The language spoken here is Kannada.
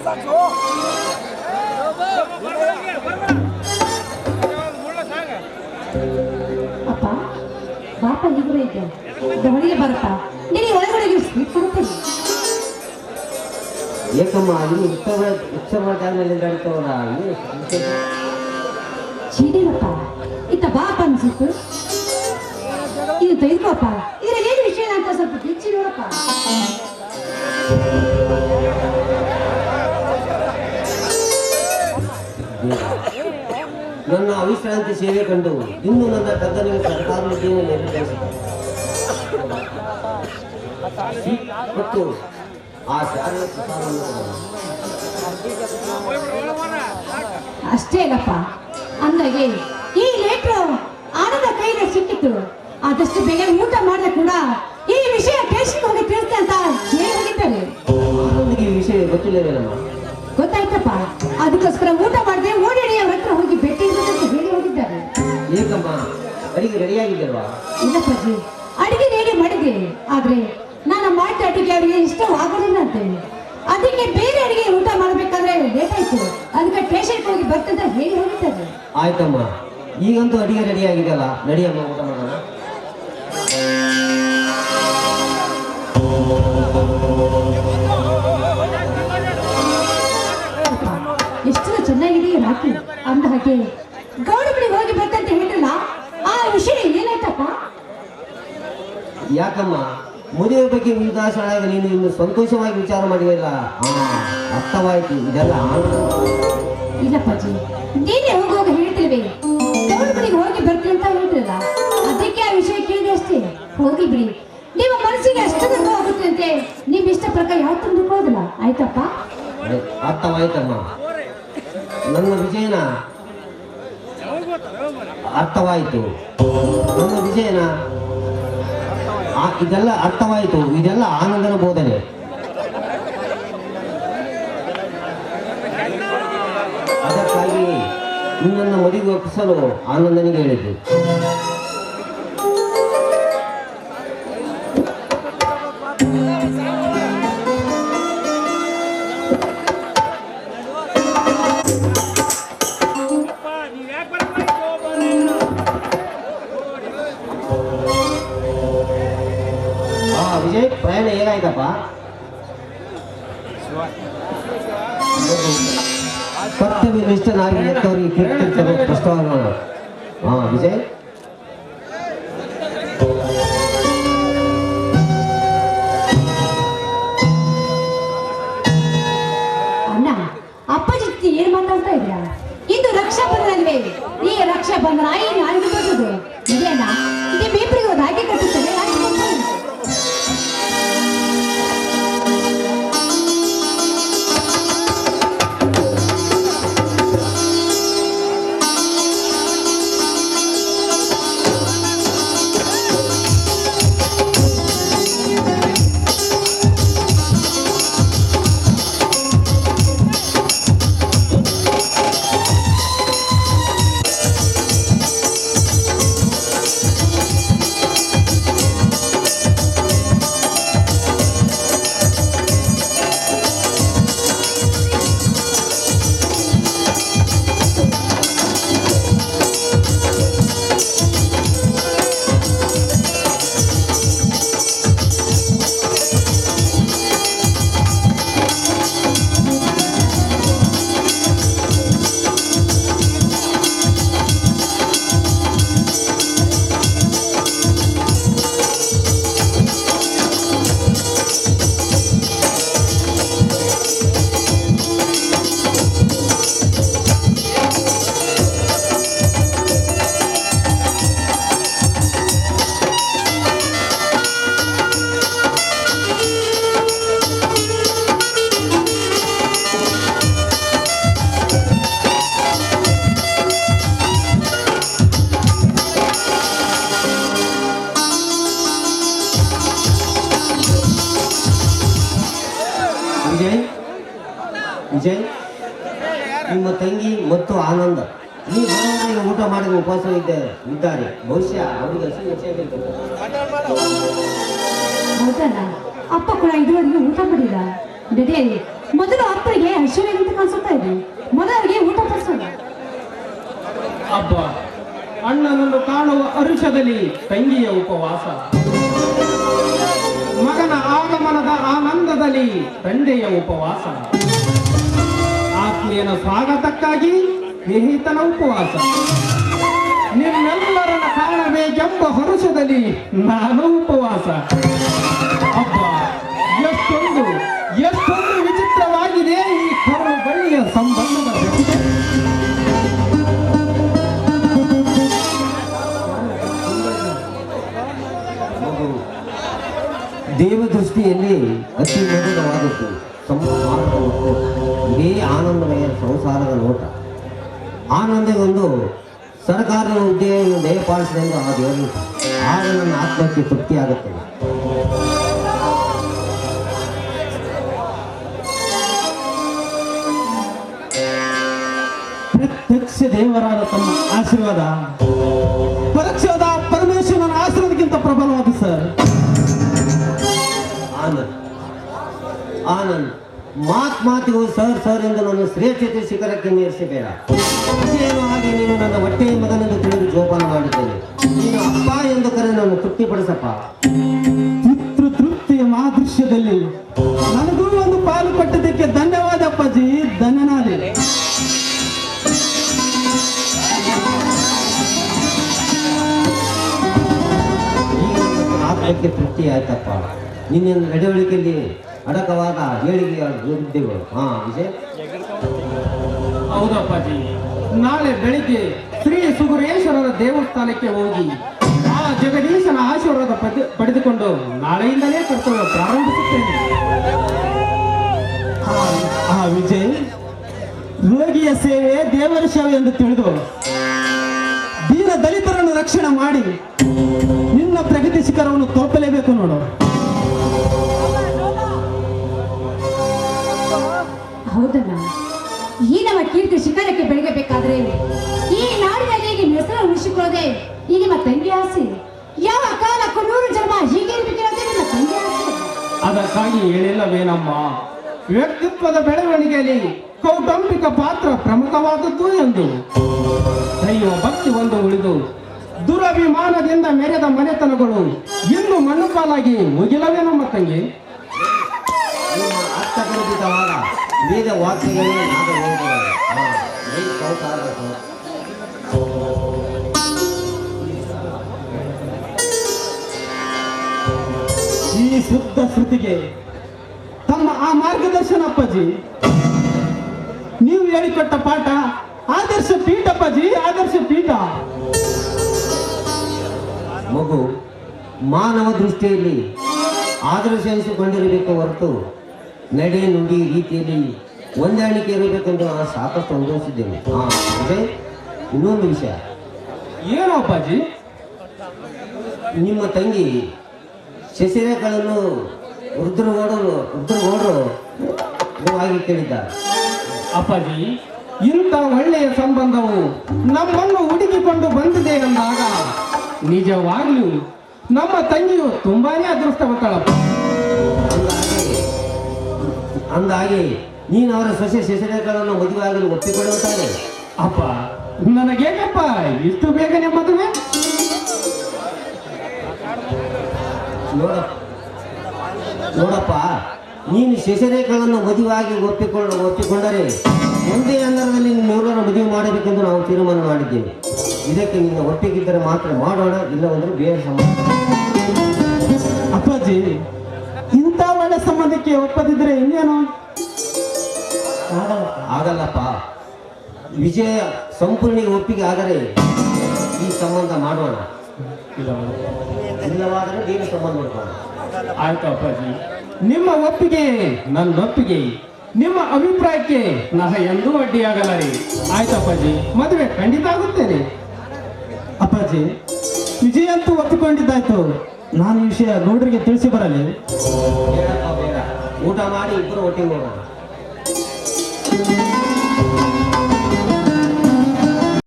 ಅಪ್ಪ ಬಾಪ ಹೀಗೆ ಇದ್ದೆ ಹೊರಗೆ ಬರುತ್ತಾ ನಿನಗೆ ಒಳಗಡೆ ಸ್ವೀಟ್ ಕೊಡುತ್ತೇನೆ. ಏಕಮ್ಮ ಅಲ್ಲಿ ಉತ್ಸವ ಜಾಗದಲ್ಲಿ ನಡೀತವಲ್ಲ ಚೀಡಿಯಪ್ಪ ಇತ್ತ ಬಾಪ ಅನ್ಸಿತ್ತು ಇದು ತೆಗೆದುಕೋಪ್ಪ ಇದ್ರಲ್ಲಿ ಏನು ವಿಷಯ ಅಂತ ಸ್ವಲ್ಪ ಬಿಚ್ಚಿ ನೋಡಪ್ಪ. ನನ್ನ ಅವಿಶ್ರಾಂತಿ ಸೇವೆ ಕಂಡು ಇಂದು ನನ್ನ ತದ್ದನಿಗೆ ಸರ್ಕಾರವನ್ನು ನಿರ್ಧರಿಸಿದೆ ಮತ್ತು ಆ ಶಾಲೆಯ ಅಷ್ಟೇ ಅಲ್ಲಪ್ಪ ಅಂದಾಗೆ ಈ ಲೇಟ್ರು ಆನಂದ ಕೈಗೆ ಸಿಕ್ಕಿತ್ತು. ಆದಷ್ಟು ಬೇಗ ಊಟ ಮಾಡಿದ್ರೆ ಕೂಡ ಈ ವಿಷಯ ಟೇಸ್ಟ್ ಹೋಗಿ ತಿಳಿಸ್ತೆ ಅಂತ ಹೇಳಿ ಹೋಗಿದ್ದಾರೆ. ಈ ವಿಷಯ ಗೊತ್ತಿಲ್ಲವೇನಮ್ಮ? ಗೊತ್ತಾಯ್ತಪ್ಪ, ಅದಕ್ಕೋಸ್ಕರ ಊಟ ಮಾಡಿದ್ರೆ ಓಡಿ ಅವ್ರ ಹತ್ರ ಹೋಗಿ ಭೇಟಿ ಅಂತ ಹೇಳಿ ಹೋಗಿದ್ದಾರೆ. ಏಕಮ್ಮ ಅಡಿಗೆ ರೆಡಿಯಾಗಿದ್ದಲ್ವಾ? ಇಲ್ಲಪ್ಪಾಜಿ ಅಡಿಗೆ ರೆಡಿ ಮಾಡಿದ್ದೆ, ಆದ್ರೆ ನಾನು ಮಾಡಿದ ಅಡಿಗೆ ಅವರಿಗೆ ಇಷ್ಟವಾಗಲಿಲ್ಲ ಅಂತೆ. ಅದಕ್ಕೆ ಬೇರೆ ಅಡಿಗೆ ಊಟ ಮಾಡಬೇಕಾದ್ರೆ ಲೇಟ್ ಆಯ್ತು, ಅದಕ್ಕೆ ಪೇಷಂಟ್ ಹೋಗಿ ಬರ್ತಂತ ಹೇಳಿ ಹೋಗಿದ್ದಾರೆ. ಆಯ್ತಮ್ಮ, ಈಗಂತೂ ಅಡಿಗೆ ರೆಡಿ ಆಗಿದೆಯಲ್ಲ, ನಡಿಯಮ್ಮ ಊಟ ಮಾಡೋಣ. ಎಷ್ಟು ಚೆನ್ನಾಗಿದೆ ರಾತ್ರಿ ಅಂದ ಹಾಗೆ ಗೌಡ ಬಳಿ ಹೋಗಿ ಬರ್ತಂತ ಹೇಳಿಲ್ಲ, ಆ ವಿಷಯ ಏನಾಯ್ತಪ್ಪ? ಯಾಕಮ್ಮ ಮದುವೆ ಬಗ್ಗೆ ಉದಾಸೀನ ನೀನು ಇನ್ನು ಸಂತೋಷವಾಗಿ ವಿಚಾರ ಮಾಡಿಲ್ಲ? ಅರ್ಥವಾಯ್ತು, ಇದೆಲ್ಲ ಇಲ್ಲಪ್ಪಾಜಿ ನೀನೇ ಹೋಗುವಾಗ ಹೇಳ್ತಿಲ್ವೇ ಗೌಡ ಬಳಿಗೆ ಹೋಗಿ ಬರ್ತೀನಿ ಅಂತ ಹೇಳಿದ್ರಲ್ಲ, ಅದಕ್ಕೆ ಆ ವಿಷಯ ಕೇಳಿದೆ ಅಷ್ಟೇ. ಹೋಗಿ ಬಿಡಿ, ನಿಮ್ಮ ಮನಸ್ಸಿಗೆ ಅಷ್ಟು ದುಃಖ ಆಗುತ್ತೆ ಅಂತೆ ನಿಮ್ ಇಷ್ಟ ಪ್ರಕಾರ ಯಾವತ್ತೂ ದುಃಖೋದಿಲ್ಲ. ಆಯ್ತಪ್ಪ? ಅರ್ಥವಾಯ್ತಮ್ಮ, ನನ್ನ ವಿಜಯನ ಅರ್ಥವಾಯಿತು, ನನ್ನ ವಿಜಯನ ಇದೆಲ್ಲ ಅರ್ಥವಾಯಿತು, ಇದೆಲ್ಲ ಆನಂದನ ಬೋಧನೆ. ಅದಕ್ಕಾಗಿ ನಿನ್ನನ್ನು ಮದುವೆ ಒಪ್ಪಿಸಲು ಆನಂದನಿಗೆ ಹೇಳಿದ್ದು. ವಿಜಯ್, ಪ್ರಯಾಣ ಹೇಗಾಯ್ತಪ್ಪ? ಕರ್ತವ್ಯ ನಿಷ್ಠನಾಗಿ ಎತ್ತವರಿಗೆ ಕೀರ್ತಿರ್ತಾರೆ ಕಷ್ಟವಾಗೋಣ. ವಿಜಯ್, ಅಣ್ಣ ಅಪ್ಪಾಜಿ ಜೊತೆ ಏನ್ ಮಾತಾಡ್ತಾ ಇದ್ಯಾ? ಇಂದು ರಕ್ಷಾ ಬಂಧನ ಅಲ್ವೇ? ಈ ರಕ್ಷಾ ಬಂಧನ ಏನು ಅಲ್ಲಿಗೆ ಬರ್ತದೆ ಇದೇನ? ನಿಮ್ಮಿಬ್ಬರಿಗೂ ರಾಗಿ ಕಟ್ಟುತ್ತದೆ. ವಿಜಯ್, ನಿಮ್ಮ ತಂಗಿ ಮತ್ತು ಆನಂದ ಈ ಮನೆಯಲ್ಲಿ ಊಟ ಮಾಡಿದ ಉಪವಾಸ ಇದ್ದಾರೆ. ಬಹುಶಃ ಅವರಿಗೆ ಹೌದಲ್ಲ, ಅಪ್ಪ ಕೂಡ ಇದುವರೆಗೂ ಊಟ ಮಾಡಿಲ್ಲ. ನಡಿಯಲ್ಲಿ ಮೊದಲು ಅಪ್ಪನಿಗೆ ಹಸಿವೆ ಅಂತ ಕಾಣಿಸುತ್ತಾ ಇದೆ. ಮೊದಲಿಗೆ ಊಟ ಪಡಿಸೋಣ. ಅಬ್ಬ, ಅಣ್ಣನನ್ನು ಕಾಣುವ ಹರುಷದಲ್ಲಿ ತಂಗಿಯ ಉಪವಾಸ, ಮಗನ ಆಗಮನದ ಆನಂದದಲ್ಲಿ ತಂದೆಯ ಉಪವಾಸ, ಆತ್ಮೀಯನ ಸ್ವಾಗತಕ್ಕಾಗಿ ಸ್ನೇಹಿತನ ಉಪವಾಸ, ನಿಮ್ಮೆಲ್ಲರನ್ನ ಕಾಣಬೇಕೆಂಬ ಹರುಷದಲ್ಲಿ ನಾನು ಉಪವಾಸ. ಅಬ್ಬ, ಎಷ್ಟೊಂದು ವಿಚಿತ್ರವಾಗಿದೆ ಈ ಕರು ಬಳ್ಳಿಯ ಸಂಬಂಧದ ಜೊತೆ. ದೇವದೃಷ್ಟಿಯಲ್ಲಿ ಅತಿ ಮಧುರವಾದದ್ದು ಸಂಸಾರದ ಒಟ್ಟು ಇದೇ ಆನಂದಮಯ ಸಂಸಾರದ ನೋಟ. ಆನಂದಗೊಂದು ಸರ್ಕಾರದ ಹುದ್ದೆಯನ್ನು ದಯಪಾಲಿಸಿದಂಗ ಆ ದೇವರು ಆಗ ನನ್ನ ಆತ್ಮಕ್ಕೆ ತೃಪ್ತಿಯಾಗುತ್ತದೆ. ಪ್ರತ್ಯಕ್ಷ ದೇವರಾದ ತಮ್ಮ ಆಶೀರ್ವಾದ ಪರೋಕ್ಷವಾದ ಪರಮೇಶ್ವರನ ಆಶೀರ್ವಾದಕ್ಕಿಂತ ಪ್ರಬಲವಾದ ಸರ್. ಆನಂದ್ ಮಾತಿಗೂ ಸರ್ ಎಂದು ನನ್ನ ಶ್ರೇಷ್ಠತೆ ಶಿಖರಕ್ಕೆ ಮೀರಿಸಬೇಡ. ಏನು ಹಾಗೆ ನೀನು ನನ್ನ ಹೊಟ್ಟೆಯ ಮಗನೆಂದು ತಿಳಿದು ಜೋಪಾನ ಮಾಡಿದ್ದೇನೆ. ನೀನು ಅಪ್ಪ ಎಂದು ಕರೆ ನಾನು ತೃಪ್ತಿಪಡಿಸಪ್ಪ. ತೃಪ್ತಿಯ ಮಾದೃಶ್ಯದಲ್ಲಿ ನನಗೂ ಒಂದು ಪಾಲು ಕೊಟ್ಟದಕ್ಕೆ ಧನ್ಯವಾದ ಅಪ್ಪಾಜಿ, ಧನ್ಯನಾದೆ. ಈಗ ನನ್ನ ಆತ್ಮಕ್ಕೆ ತೃಪ್ತಿ ಆಯ್ತಪ್ಪ. ನಿನ್ನ ನಡವಳಿಕೆಯಲ್ಲಿ ಅಡಕವಾದ ಏಳಿಗೆಯ ದುರ್ದೆಗಳು. ವಿಜಯ್, ಹೌದಪ್ಪಾಜಿ, ನಾಳೆ ಬೆಳಿಗ್ಗೆ ಶ್ರೀ ಸುಗುರೇಶ್ವರರ ದೇವಸ್ಥಾನಕ್ಕೆ ಹೋಗಿ ಆ ಜಗದೀಶನ ಆಶೀರ್ವಾದ ಪಡೆದುಕೊಂಡು ನಾಳೆಯಿಂದಲೇ ಕರ್ತವ್ಯ ಪ್ರಾರಂಭಿಸುತ್ತೇನೆ. ವಿಜಯ್, ರೋಗಿಯ ಸೇವೆ ದೇವರ ಸೇವೆ ಎಂದು ತಿಳಿದು ದೀನ ದಲಿತರನ್ನು ರಕ್ಷಣೆ ಮಾಡಿ ನಿನ್ನ ಪ್ರಗತಿ ಶಿಖರವನ್ನು ತಲುಪಲೇಬೇಕು ನೋಡು. ಹೌದಣ್ಣ, ಈ ನಮ್ಮ ಕೀರ್ತಿ ಶಿಖರಕ್ಕೆ ಬೆಳಗಬೇಕಾದ್ರೆ ಈ ನಾಡಿನಲ್ಲಿ ಈಗ ಹೆಸರು ಉಳಿಸಿಕೊಳ್ಳದೆ ಈ ನಿಮ್ಮ ತಂಗಿ ಆಸೆ. ಯಾವ ಕಾಲಕ್ಕೂ 100 ಜನ್ಮ ಹೀಗೆ ಇರಬೇಕಿರೋದೇ ನಿಮ್ಮ ತಂಗಿ ಆಸೆ. ಅದಕ್ಕಾಗಿ ಹೇಳಿಲ್ಲವೇನಮ್ಮ, ವ್ಯಕ್ತಿತ್ವದ ಬೆಳವಣಿಗೆಯಲ್ಲಿ ಕೌಟುಂಬಿಕ ಪಾತ್ರ ಪ್ರಮುಖವಾದದ್ದು ಎಂದು. ದೈವ ಭಕ್ತಿ ಒಂದು ಉಳಿದು ದುರಭಿಮಾನದಿಂದ ಮೆರೆದ ಮನೆತನಗಳು ಇನ್ನು ಮಣ್ಣು ಪಾಲಾಗಿ ಮುಗಿಲವೇ ನಮ್ಮ ತಂಗಿ. ನಿಮ್ಮ ಅರ್ಥಗರ್ಭಿತವಾದ ವೇದ ವಾಕ್ಯಗಳೇ ನಾದ ವೇದಗಳು. ಈ ಶುದ್ಧ ಶ್ರುತಿಗೆ ತಮ್ಮ ಆ ಮಾರ್ಗದರ್ಶನ ಅಪ್ಪಾಜಿ. ನೀವು ಹೇಳಿಕೊಟ್ಟ ಪಾಠ ಆದರ್ಶ ಪೀಠ ಅಪ್ಪಾಜಿ, ಆದರ್ಶ ಪೀಠ. ಮಗು ಮಾನವ ದೃಷ್ಟಿಯಲ್ಲಿ ಆದರ್ಶ ಎನಿಸಿಕೊಂಡಿರಬೇಕು ಹೊರತು ನಡೆ ನುಡಿ ರೀತಿಯಲ್ಲಿ ಹೊಂದಾಣಿಕೆ ಇರಬೇಕೆಂದು ನಾನು ಸಾಕಷ್ಟು ಅನುಭವಿಸಿದ್ದೇನೆ. ವಿಜಯ್, ಇನ್ನೊಂದು ವಿಷಯ. ಏನು ಅಪ್ಪಾಜಿ? ನಿಮ್ಮ ತಂಗಿ ಶಶಿರೇಖಳನ್ನು ರುದ್ರಗೌಡರು ಆಗಿ ಕೇಳಿದ್ದಾರೆ. ಅಪ್ಪಾಜಿ, ಇಂಥ ಒಳ್ಳೆಯ ಸಂಬಂಧವು ನಮ್ಮನ್ನು ಹುಡುಕಿಕೊಂಡು ಬಂದಿದೆ ಎಂದಾಗ ನಿಜವಾಗ್ಲೂ ನಮ್ಮ ತಂಗಿಯು ತುಂಬಾನೇ ಅದೃಷ್ಟವಂತಳಪ್ಪ. ಅಂದಾಗೆ ನೀನು ಅವರ ಸೊಸೆ ಶಶಿರೇಖಳನ್ನು ಮದುವೆ ಆಗಲು ಒಪ್ಪಿಕೊಳ್ಳುತ್ತಾರೆ. ಅಪ್ಪ, ನನಗೇನಪ್ಪ ಇಷ್ಟು ಬೇಗನೆ ಮದುವೆ? ನೋಡಪ್ಪ, ನೀನು ಶಶಿರೇಖಳನ್ನು ಮದುವೆಯಾಗಿ ಒಪ್ಪಿಕೊಂಡರೆ ಒಂದೇ ಅಂದರದಲ್ಲಿ ನಿನ್ನೂರನ್ನು ಮದುವೆ ಮಾಡಬೇಕೆಂದು ನಾವು ತೀರ್ಮಾನ ಮಾಡಿದ್ದೇವೆ. ಇದಕ್ಕೆ ನಿನ್ನ ಒಪ್ಪಿಗಿದ್ದರೆ ಮಾತ್ರ ಮಾಡೋಣ, ಇಲ್ಲವಂದ್ರೆ ಬೇರೆ ಸಂಬಂಧ. ಅಪ್ಪಾಜಿ, ಇಂಥ ಒಳ್ಳೆ ಸಂಬಂಧಕ್ಕೆ ಒಪ್ಪದಿದ್ರೆ ಇನ್ನೇನು? ಆಗಲ್ಲಪ್ಪ. ವಿಜಯ ಸಂಪೂರ್ಣಿಗೆ ಒಪ್ಪಿಗೆ ಆದರೆ ಈ ಸಂಬಂಧ ಮಾಡೋಣ, ಇಲ್ಲವಾದರೆ ಬೇರೆ ಸಂಬಂಧ ನೋಡೋಣ. ಆಯ್ತು ಅಪ್ಪಾಜಿ, ನಿಮ್ಮ ಒಪ್ಪಿಗೆ ನನ್ನ ಒಪ್ಪಿಗೆ, ನಿಮ್ಮ ಅಭಿಪ್ರಾಯಕ್ಕೆ ನಾ ಎಂದೂ ಅಡ್ಡಿಯಾಗಲ್ಲ. ಆಯ್ತು ಅಪ್ಪಾಜಿ, ಮದುವೆ ಖಂಡಿತ ಆಗುತ್ತೇನೆ. ಅಪ್ಪಾಜಿ, ವಿಜಯ ಅಂತೂ ಒಪ್ಪಿಕೊಂಡಿದ್ದಾಯ್ತು. ನಾನು ಈ ವಿಷಯ ಗೌಡರಿಗೆ ತಿಳಿಸಿ ಬರಲಿ. ಬೇಡ, ಊಟ ಮಾಡಿ ಇಬ್ಬರು ಒಟ್ಟಿಗೆ ಹೋಗೋಣ.